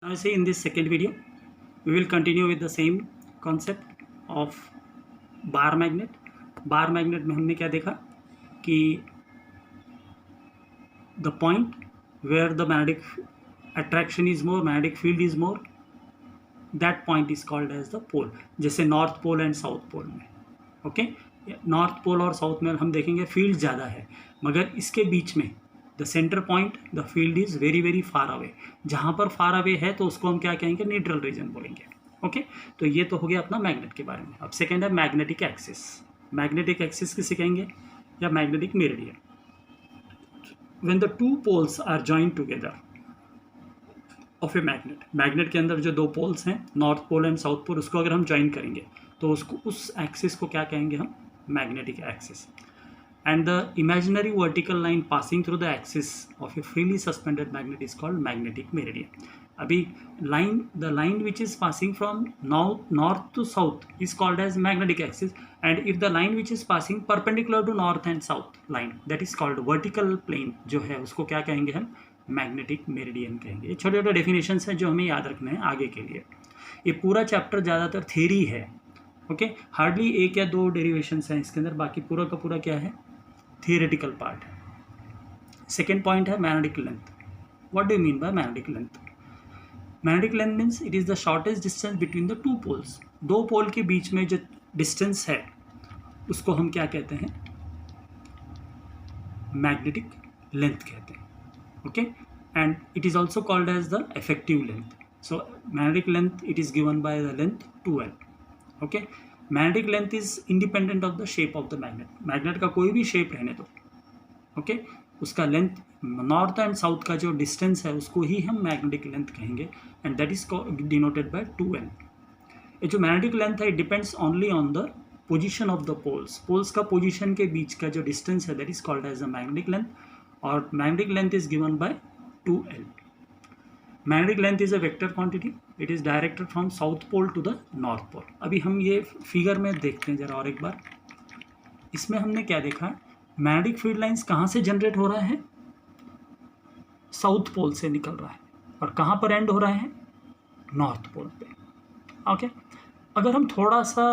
I say in this second video, we will continue with the same concept of bar magnet. Bar magnet में हमने क्या देखा कि the point where the magnetic attraction is more, magnetic field is more, that point is called as the pole. जैसे north pole and south pole में, okay, north pole और south में हम देखेंगे फील्ड ज़्यादा है, मगर इसके बीच में the centre point the field is very very far away. जहाँ पर फार अवे है तो उसको हम क्या कहेंगे, न्यूट्रल रीजन बोलेंगे. ओके, तो ये तो हो गया अपना मैग्नेट के बारे में. अब सेकेंड है मैग्नेटिक एक्सिस. मैग्नेटिक एक्सिस किसे कहेंगे, या magnetic meridian. When the two poles are joined together of a magnet, magnet के अंदर जो दो पोल्स हैं, north pole and south pole, उसको अगर हम ज्वाइन करेंगे तो उसको, उस एक्सिस को क्या कहेंगे हम, magnetic axis. And the imaginary vertical line passing through the axis of a freely suspended magnet is called magnetic meridian. अभी the line which is passing from north to south is called as magnetic axis, and if the line which is passing perpendicular to north and south line, that is called vertical plane, जो है उसको क्या कहेंगे हम, magnetic meridian कहेंगे. ये छोटे छोटे डेफिनेशंस हैं जो हमें याद रखने हैं आगे के लिए. ये पूरा चैप्टर ज़्यादातर थ्योरी है, ओके, हार्डली एक या दो डेरिवेशंस हैं इसके अंदर, बाकी पूरा का पूरा क्या है, थियोरेटिकल पार्ट है. सेकेंड पॉइंट है magnetic length. What do you mean by magnetic length? Magnetic length means it is the shortest distance between the two poles. दो पोल के बीच में जो डिस्टेंस है उसको हम क्या कहते हैं, मैग्नेटिक लेंथ कहते हैं. Okay, and it is also called as the effective length. So magnetic length it is given by the length 2L. Okay, magnetic length is independent of the shape of the magnet. Magnet का कोई भी shape रहने दो, okay, उसका length, north and south का जो distance है उसको ही हम मैग्नेटिक लेंथ कहेंगे, and that is denoted by 2L. ये जो मैग्नेटिक लेंथ है it depends only on the position of the poles. Poles का पोजिशन के बीच का जो डिस्टेंस है that is called as the magnetic length, और magnetic length is given by 2L. Magnetic length is a vector quantity. It is directed from south pole to the north pole. अभी हम ये figure में देखते हैं जरा और एक बार. इसमें हमने क्या देखा, मैग्नेटिक फील्ड लाइंस कहाँ से जनरेट हो रहा है, साउथ पोल से निकल रहा है, और कहाँ पर एंड हो रहा है, नॉर्थ पोल पे. ओके, अगर हम थोड़ा सा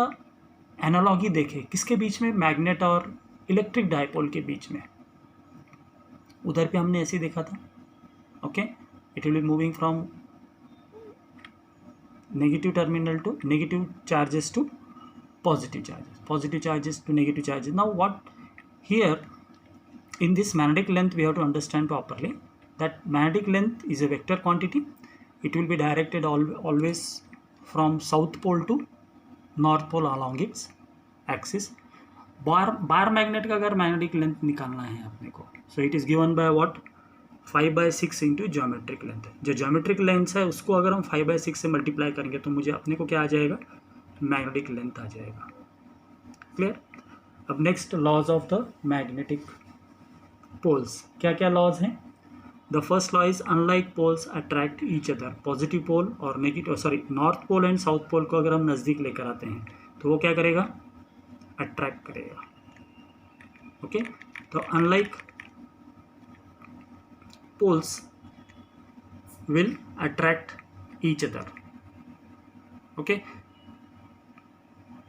एनालॉजी देखें किसके बीच में, मैग्नेट और इलेक्ट्रिक डायपोल के बीच में. उधर पे हमने ऐसे देखा था. Okay, it will be moving from negative terminal to negative charges to positive charges, positive charges to negative charges. Now what here in this magnetic length we have to understand properly that magnetic length is a vector quantity. It will be directed always from south pole to north pole along its axis. Bar magnet का अगर magnetic length निकालना है अपने को, so it is given by what, 5/6 into geometric length. जो geometric length है उसको अगर हम 5/6 से मल्टीप्लाई करेंगे तो मुझे अपने को क्या आ जाएगा, मैग्नेटिक लेंथ आ जाएगा. क्लियर? अब next, laws of the magnetic poles. क्या क्या लॉज हैं? The first law is unlike poles attract each other. Positive pole और negative, sorry, north pole and south pole को अगर हम नज़दीक लेकर आते हैं तो वो क्या करेगा, अट्रैक्ट करेगा. ओके, तो unlike poles will attract each other. Okay,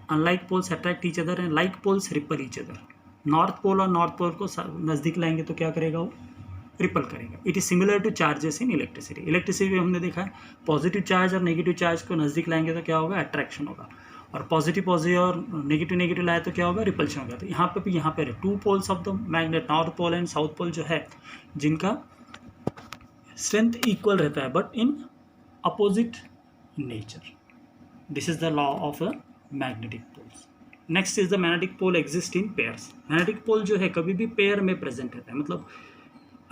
unlike poles attract each other and like poles repel each other. North pole और नॉर्थ पोल को नज़दीक लाएंगे तो क्या करेगा, वो रिपल करेगा. It is similar two charges in electricity. Electricity में हमने देखा है पॉजिटिव चार्ज और नेगेटिव चार्ज को नज़दीक लाएंगे तो क्या होगा, अट्रैक्शन होगा, और पॉजिटिव और नेगेटिव लाए तो क्या होगा, रिपल्शन होगा. तो यहाँ पे भी, यहाँ पे two poles of the magnet, north pole and south pole जो है, जिनका स्ट्रेंथ इक्वल रहता है but in opposite nature. This is the law of the magnetic poles. Next is the magnetic pole exist in pairs. Magnetic pole जो है कभी भी pair में प्रेजेंट रहता है. मतलब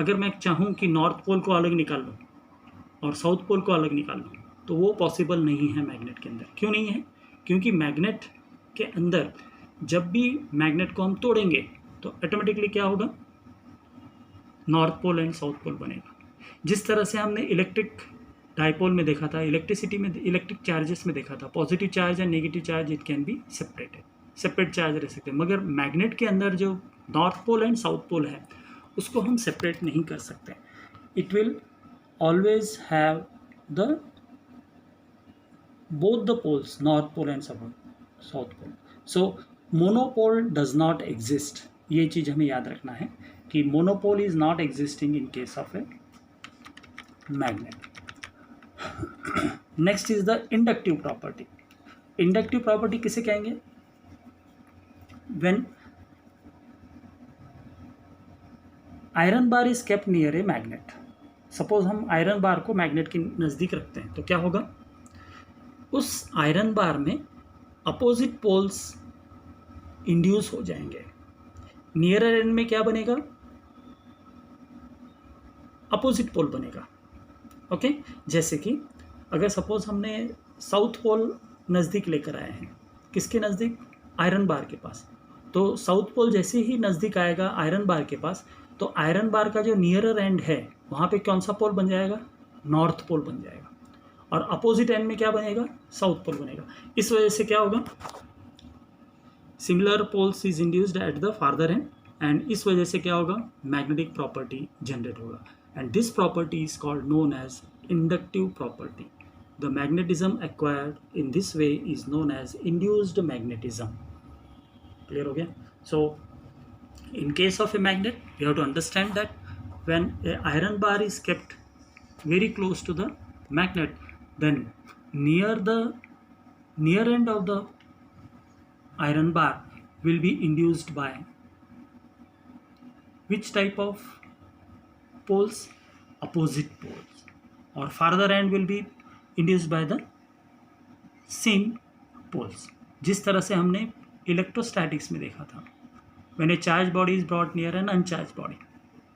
अगर मैं चाहूँ कि नॉर्थ पोल को अलग निकाल लूँ और साउथ पोल को अलग निकाल लूँ तो वो पॉसिबल नहीं है मैग्नेट के अंदर. क्यों नहीं है? क्योंकि मैग्नेट के अंदर जब भी मैग्नेट को हम तोड़ेंगे तो ऑटोमेटिकली क्या होगा, north pole and south pole बनेगा. जिस तरह से हमने इलेक्ट्रिक डायपोल में देखा था, इलेक्ट्रिसिटी में, इलेक्ट्रिक चार्जेस में देखा था, positive charge and negative charge it can be separated, separate charge रह सकते हैं. मगर मैग्नेट के अंदर जो north pole and south pole है उसको हम सेपरेट नहीं कर सकते. It will always have the both the poles, north pole and south pole. So monopole does not exist. ये चीज हमें याद रखना है कि monopole is not existing in case of a magnet. Next is the inductive property. Inductive property किसे कहेंगे? When iron bar is kept near a magnet. Suppose हम आयरन बार को मैग्नेट के नज़दीक रखते हैं तो क्या होगा, उस आयरन बार में अपोजिट पोल्स इंड्यूस हो जाएंगे. नियरर एंड में क्या बनेगा, अपोजिट पोल बनेगा. ओके जैसे कि अगर सपोज हमने साउथ पोल नज़दीक लेकर आए हैं, किसके नज़दीक, आयरन बार के पास, तो साउथ पोल जैसे ही नज़दीक आएगा आयरन बार के पास, तो आयरन बार का जो नियरर एंड है वहाँ पे कौन सा पोल बन जाएगा, नॉर्थ पोल बन जाएगा. और अपोजिट एंड में क्या बनेगा, साउथ पोल बनेगा. इस वजह से क्या होगा, similar poles is induced at the farther end, and इस वजह से क्या होगा, मैग्नेटिक प्रॉपर्टी जनरेट होगा. And this property is called known as inductive property. The magnetism acquired in this way is known as induced magnetism. Clear हो गया. सो in case of a magnet you have to understand that when a iron bar is kept very close to the magnet, then near end of the iron bar will be induced by which type of poles, opposite poles, or farther end will be induced by the same poles. जिस तरह से हमने electrostatics में देखा था, when a charged body is brought near an uncharged body,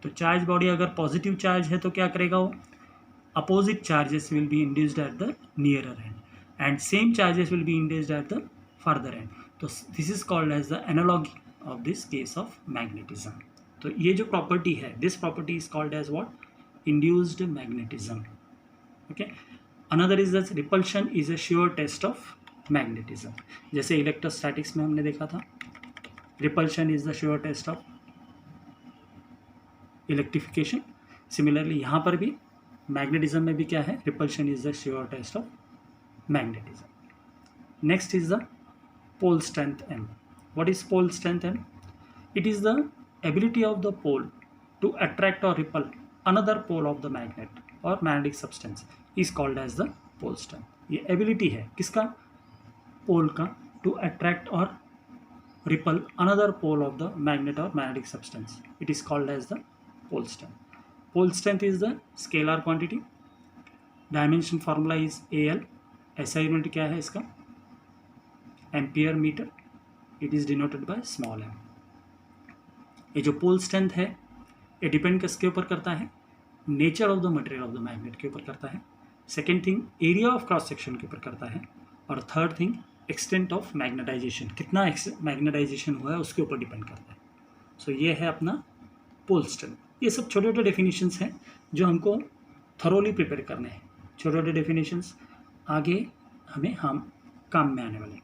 तो charge body अगर positive charge है तो क्या करेगा वो, opposite charges will be induced at the nearer end, and same charges will be induced at the further end. तो this is called as the analogy of this case of magnetism. तो ये जो property है, this property is called as what, induced magnetism. Okay. Another is the repulsion is a sure test of magnetism. जैसे electrostatics में हमने देखा था, repulsion is the sure test of electrification. Similarly यहाँ पर भी मैग्नेटिज्म में भी क्या है, repulsion is the sure test of magnetism. Next is the pole strength m. What is pole strength m? It is the ability of the pole to attract और repel another pole of the magnet और magnetic substance is called as the pole strength. ये ability है किसका, pole का, to attract और repel another pole of the magnet or magnetic substance. It is called as the pole strength. Pole strength is the scalar quantity. Dimension formula is AL. SI unit क्या है इसका, ampere metre. It is denoted by small m. ये जो pole strength है ये depend किसके ऊपर करता है, nature of the material of the magnet के ऊपर करता है. Second thing area of cross section के ऊपर करता है. और third thing extent of magnetization, कितना मैग्नेटाइजेशन हुआ है उसके ऊपर डिपेंड करता है. सो ये है अपना पोल स्ट्रेंथ. ये सब छोटे छोटे डेफिनेशंस हैं जो हमको थरोली प्रिपेयर करने हैं. छोटे छोटे डेफिनेशंस आगे हमें हम काम में आने वाले हैं.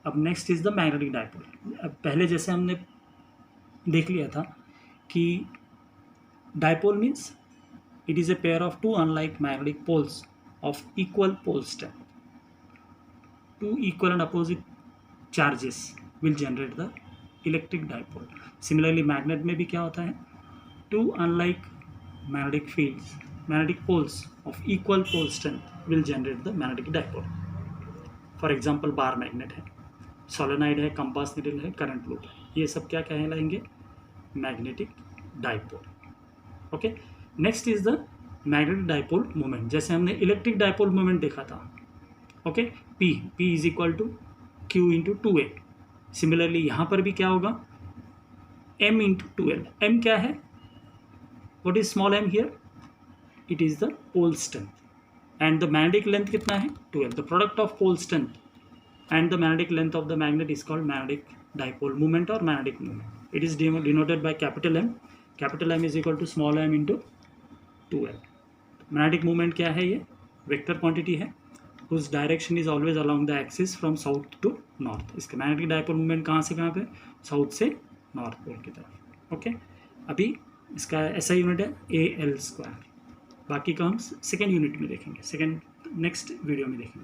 अब next is the magnetic dipole. अब पहले जैसे हमने देख लिया था कि dipole means it is a pair of two unlike magnetic poles of equal pole strength. Two equal and opposite charges will generate the electric dipole. Similarly magnet में भी क्या होता है, two unlike magnetic fields, magnetic poles of equal pole strength will generate the magnetic dipole. For example bar magnet है, solenoid है, compass needle है, current loop है, ये सब क्या कहलाएंगे, magnetic dipole. Okay. Next is the magnetic dipole moment. जैसे हमने इलेक्ट्रिक डाइपोल मोमेंट देखा था. Okay. P is equal to Q into 2A. Similarly यहाँ पर भी क्या होगा, M इंटू 2L. M क्या है, what is small m here, it is the pole strength and the magnetic length कितना है, 2L. The product of pole strength and the magnetic length of the magnet is called magnetic dipole moment और magnetic moment. It is denoted by capital M. Capital M is equal to small m into 2L. Magnetic moment क्या है, ये vector quantity है whose direction is always along the axis from south to north. इसके magnetic dipole movement कहाँ से कहाँ पे, south से नॉर्थ पोल की तरफ. ओके. अभी इसका ऐसा यूनिट है AL². बाकी का हम सेकेंड यूनिट में देखेंगे, सेकेंड नेक्स्ट वीडियो में देखेंगे.